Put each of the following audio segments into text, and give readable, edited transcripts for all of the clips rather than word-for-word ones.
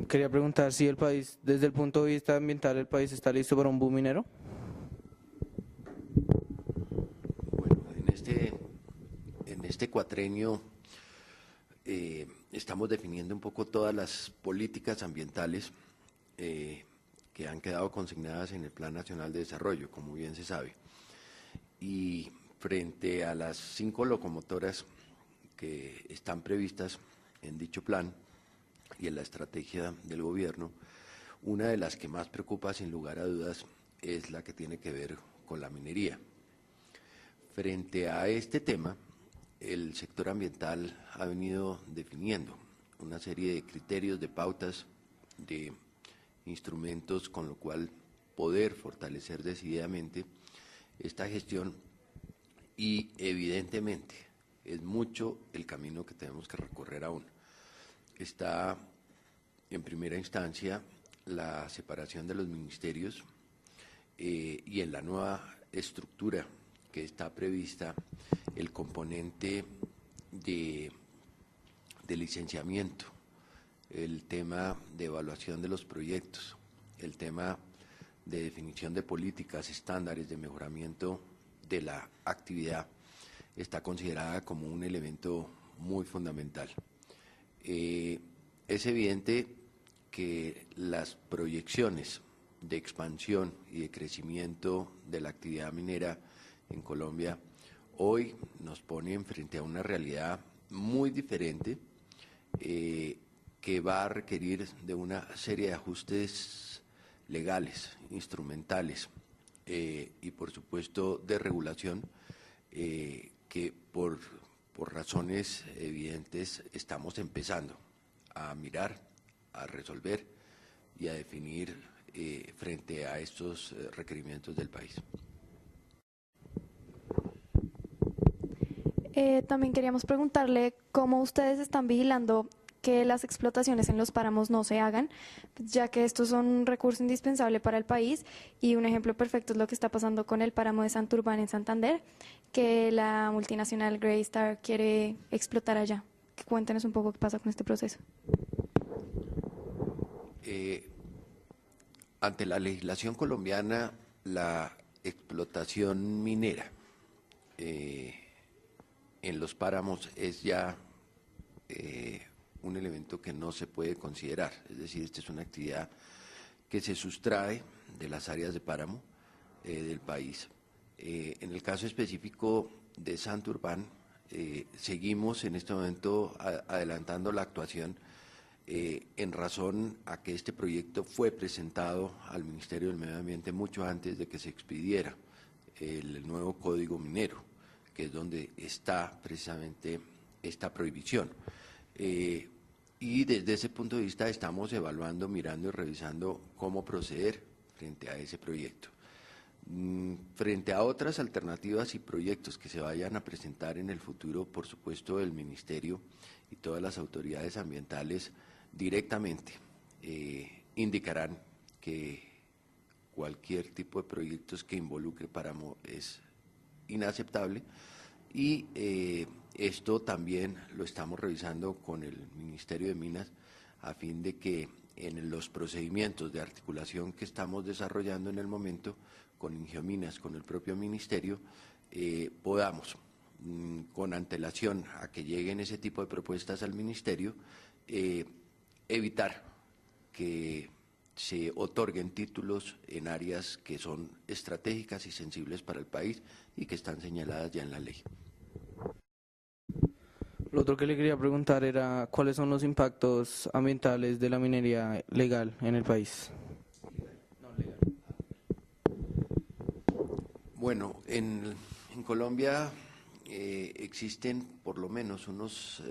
Quería preguntar si el país, desde el punto de vista ambiental, el país está listo para un boom minero. Bueno, en este cuatrenio estamos definiendo un poco todas las políticas ambientales que han quedado consignadas en el Plan Nacional de Desarrollo, como bien se sabe. Y frente a las 5 locomotoras que están previstas en dicho plan y en la estrategia del gobierno, una de las que más preocupa, sin lugar a dudas, es la que tiene que ver con la minería. Frente a este tema, el sector ambiental ha venido definiendo una serie de criterios, de pautas, de instrumentos con lo cual poder fortalecer decididamente esta gestión y evidentemente es mucho el camino que tenemos que recorrer aún. Está en primera instancia la separación de los ministerios y en la nueva estructura que está prevista el componente de licenciamiento, el tema de evaluación de los proyectos, el tema de definición de políticas, estándares de mejoramiento de la actividad, está considerada como un elemento muy fundamental. Es evidente que las proyecciones de expansión y de crecimiento de la actividad minera en Colombia hoy nos ponen frente a una realidad muy diferente que va a requerir de una serie de ajustes legales, instrumentales y por supuesto de regulación que por razones evidentes estamos empezando a mirar, a resolver y a definir frente a estos requerimientos del país. También queríamos preguntarle cómo ustedes están vigilando que las explotaciones en los páramos no se hagan, ya que estos son un recurso indispensable para el país y un ejemplo perfecto es lo que está pasando con el páramo de Santurbán en Santander, que la multinacional Greystar quiere explotar allá. Cuéntenos un poco qué pasa con este proceso. Ante la legislación colombiana, la explotación minera en los páramos es ya un elemento que no se puede considerar, es decir, esta es una actividad que se sustrae de las áreas de páramo del país. En el caso específico de Santurbán, seguimos en este momento adelantando la actuación en razón a que este proyecto fue presentado al Ministerio del Medio Ambiente mucho antes de que se expidiera el nuevo Código Minero, que es donde está precisamente esta prohibición. Y desde ese punto de vista estamos evaluando, mirando y revisando cómo proceder frente a ese proyecto. Frente a otras alternativas y proyectos que se vayan a presentar en el futuro, por supuesto el Ministerio y todas las autoridades ambientales directamente indicarán que cualquier tipo de proyectos que involucre páramo es inaceptable y esto también lo estamos revisando con el Ministerio de Minas a fin de que en los procedimientos de articulación que estamos desarrollando en el momento con Ingiominas, con el propio Ministerio, podamos, con antelación a que lleguen ese tipo de propuestas al Ministerio, evitar que se otorguen títulos en áreas que son estratégicas y sensibles para el país y que están señaladas ya en la ley. Lo otro que le quería preguntar era cuáles son los impactos ambientales de la minería legal en el país. Bueno, en Colombia existen por lo menos unos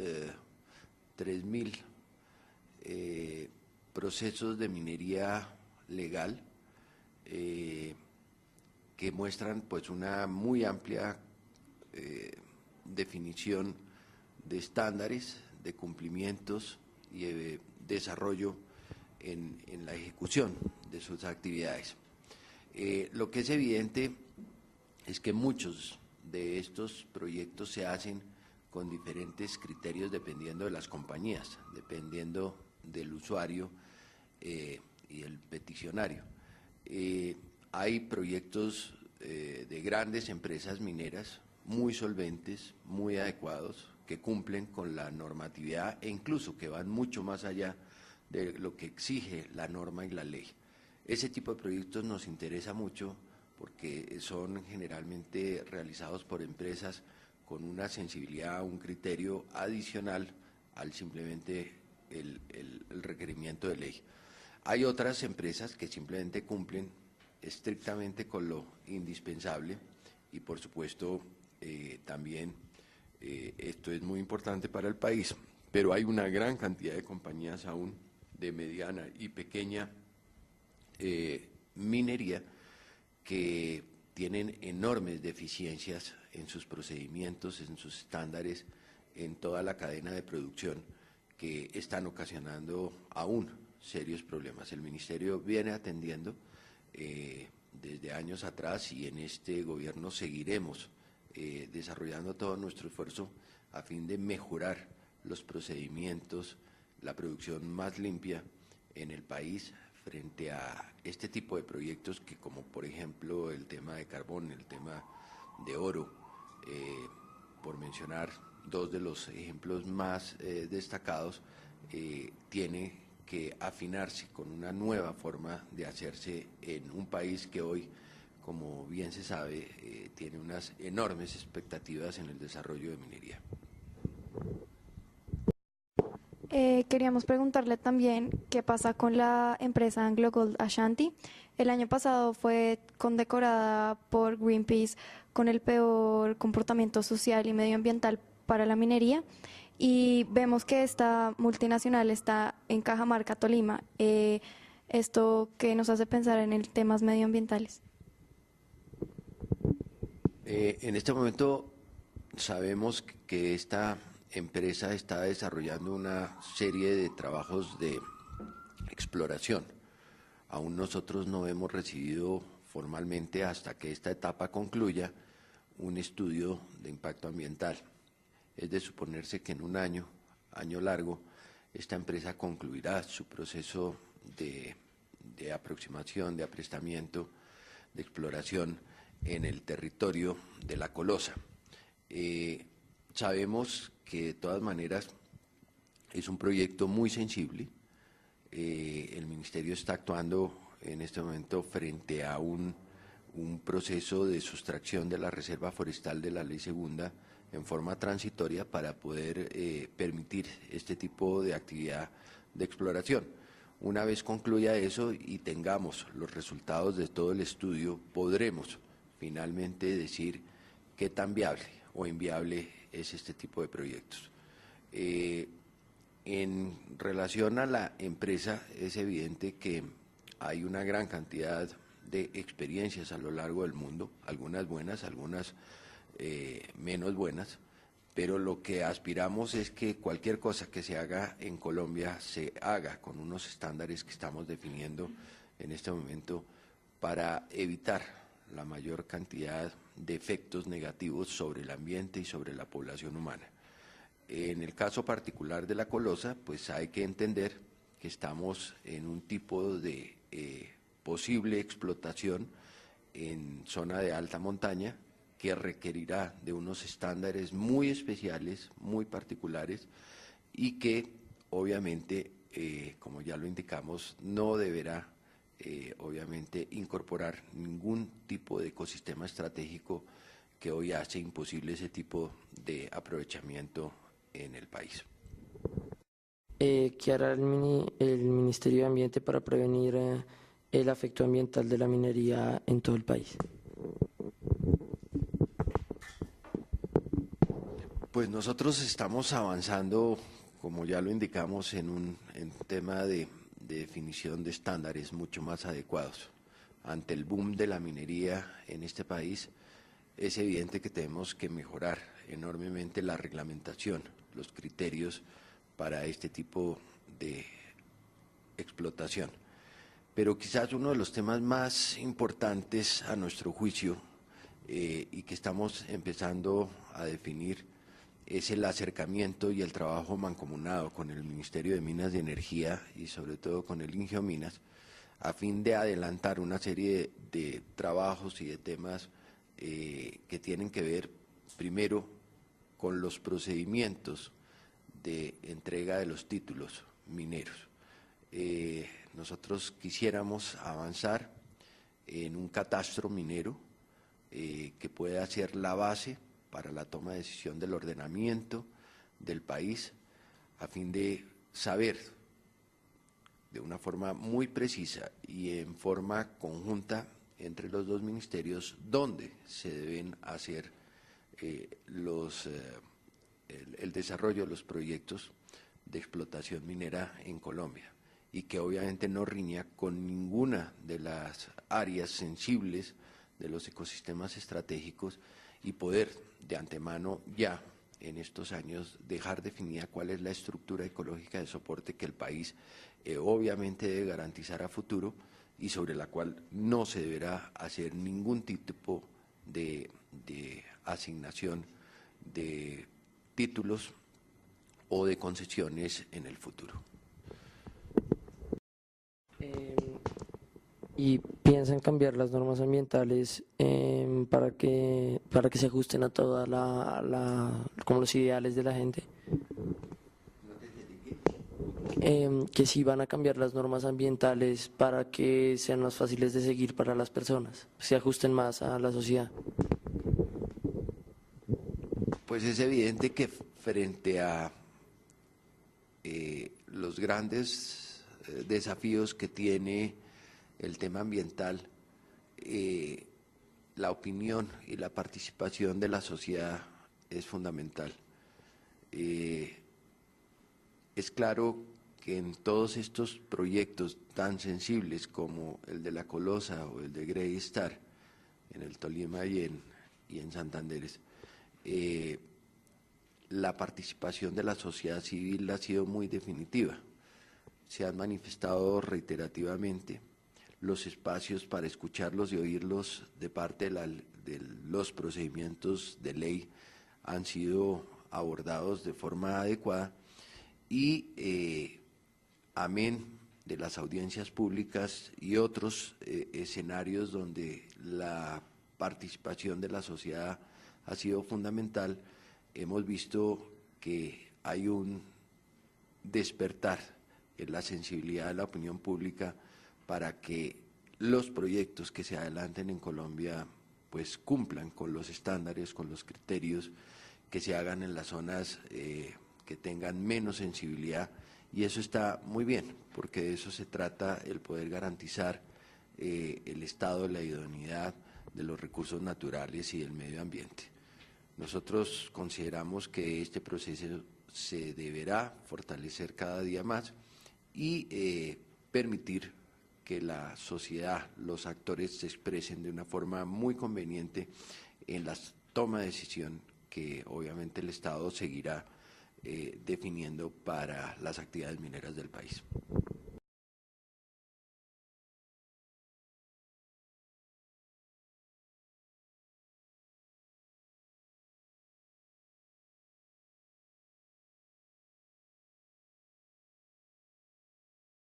3.000 procesos de minería legal que muestran pues una muy amplia definición de estándares, de cumplimientos y de desarrollo en la ejecución de sus actividades. Lo que es evidente es que muchos de estos proyectos se hacen con diferentes criterios dependiendo de las compañías, dependiendo del usuario y el peticionario. Hay proyectos de grandes empresas mineras muy solventes, muy adecuados, que cumplen con la normatividad e incluso que van mucho más allá de lo que exige la norma y la ley. Ese tipo de proyectos nos interesa mucho porque son generalmente realizados por empresas con una sensibilidad, un criterio adicional al simplemente el requerimiento de ley. Hay otras empresas que simplemente cumplen estrictamente con lo indispensable y por supuesto también esto es muy importante para el país, pero hay una gran cantidad de compañías aún de mediana y pequeña minería que tienen enormes deficiencias en sus procedimientos, en sus estándares, en toda la cadena de producción, que están ocasionando aún serios problemas. El Ministerio viene atendiendo desde años atrás y en este gobierno seguiremos desarrollando todo nuestro esfuerzo a fin de mejorar los procedimientos, la producción más limpia en el país frente a este tipo de proyectos que, como por ejemplo el tema de carbón, el tema de oro, por mencionar dos de los ejemplos más destacados, tiene que afinarse con una nueva forma de hacerse en un país que hoy, como bien se sabe, tiene unas enormes expectativas en el desarrollo de minería. Queríamos preguntarle también qué pasa con la empresa AngloGold Ashanti. El año pasado fue condecorada por Greenpeace con el peor comportamiento social y medioambiental para la minería y vemos que esta multinacional está en Cajamarca, Tolima. ¿Esto qué nos hace pensar en el temas medioambientales? En este momento sabemos que esta empresa está desarrollando una serie de trabajos de exploración. Aún nosotros no hemos recibido formalmente, hasta que esta etapa concluya, un estudio de impacto ambiental. Es de suponerse que en un año largo, esta empresa concluirá su proceso de aproximación, de aprestamiento, de exploración en el territorio de La Colosa. Sabemos que de todas maneras es un proyecto muy sensible. El Ministerio está actuando en este momento frente a un proceso de sustracción de la reserva forestal de la Ley Segunda en forma transitoria para poder permitir este tipo de actividad de exploración. Una vez concluya eso y tengamos los resultados de todo el estudio, podremos finalmente decir qué tan viable o inviable es este tipo de proyectos. En relación a la empresa, es evidente que hay una gran cantidad de experiencias a lo largo del mundo, algunas buenas, algunas menos buenas, pero lo que aspiramos es que cualquier cosa que se haga en Colombia se haga con unos estándares que estamos definiendo en este momento para evitar la mayor cantidad de efectos negativos sobre el ambiente y sobre la población humana. En el caso particular de La Colosa, pues hay que entender que estamos en un tipo de posible explotación en zona de alta montaña que requerirá de unos estándares muy especiales, muy particulares y que obviamente, como ya lo indicamos, no deberá obviamente incorporar ningún tipo de ecosistema estratégico que hoy hace imposible ese tipo de aprovechamiento en el país. ¿Qué hará el Ministerio de Ambiente para prevenir el efecto ambiental de la minería en todo el país? Pues nosotros estamos avanzando, como ya lo indicamos, en un tema de definición de estándares mucho más adecuados. Ante el boom de la minería en este país, es evidente que tenemos que mejorar enormemente la reglamentación, los criterios para este tipo de explotación. Pero quizás uno de los temas más importantes a nuestro juicio y que estamos empezando a definir es el acercamiento y el trabajo mancomunado con el Ministerio de Minas y Energía y sobre todo con el Ingiominas, a fin de adelantar una serie de trabajos y de temas que tienen que ver primero con los procedimientos de entrega de los títulos mineros. Nosotros quisiéramos avanzar en un catastro minero que pueda ser la base para la toma de decisión del ordenamiento del país, a fin de saber de una forma muy precisa y en forma conjunta entre los dos ministerios dónde se deben hacer el desarrollo de los proyectos de explotación minera en Colombia, y que obviamente no riña con ninguna de las áreas sensibles de los ecosistemas estratégicos, y poder de antemano ya en estos años dejar definida cuál es la estructura ecológica de soporte que el país obviamente debe garantizar a futuro y sobre la cual no se deberá hacer ningún tipo de asignación de títulos o de concesiones en el futuro. ¿Y piensan cambiar las normas ambientales para que se ajusten a toda como los ideales de la gente? Que sí van a cambiar las normas ambientales para que sean más fáciles de seguir para las personas, se ajusten más a la sociedad. Pues es evidente que frente a los grandes desafíos que tiene el tema ambiental, la opinión y la participación de la sociedad es fundamental. Es claro que en todos estos proyectos tan sensibles como el de La Colosa o el de Grey Star, en el Tolima y en Santander, la participación de la sociedad civil ha sido muy definitiva. Se han manifestado reiterativamente los espacios para escucharlos y oírlos de parte de los procedimientos de ley han sido abordados de forma adecuada y amén de las audiencias públicas y otros escenarios donde la participación de la sociedad ha sido fundamental, hemos visto que hay un despertar en la sensibilidad de la opinión pública para que los proyectos que se adelanten en Colombia pues cumplan con los estándares, con los criterios, que se hagan en las zonas que tengan menos sensibilidad, y eso está muy bien, porque de eso se trata, el poder garantizar el estado de la idoneidad de los recursos naturales y del medio ambiente. Nosotros consideramos que este proceso se deberá fortalecer cada día más y permitir que la sociedad, los actores se expresen de una forma muy conveniente en la toma de decisión que obviamente el Estado seguirá definiendo para las actividades mineras del país.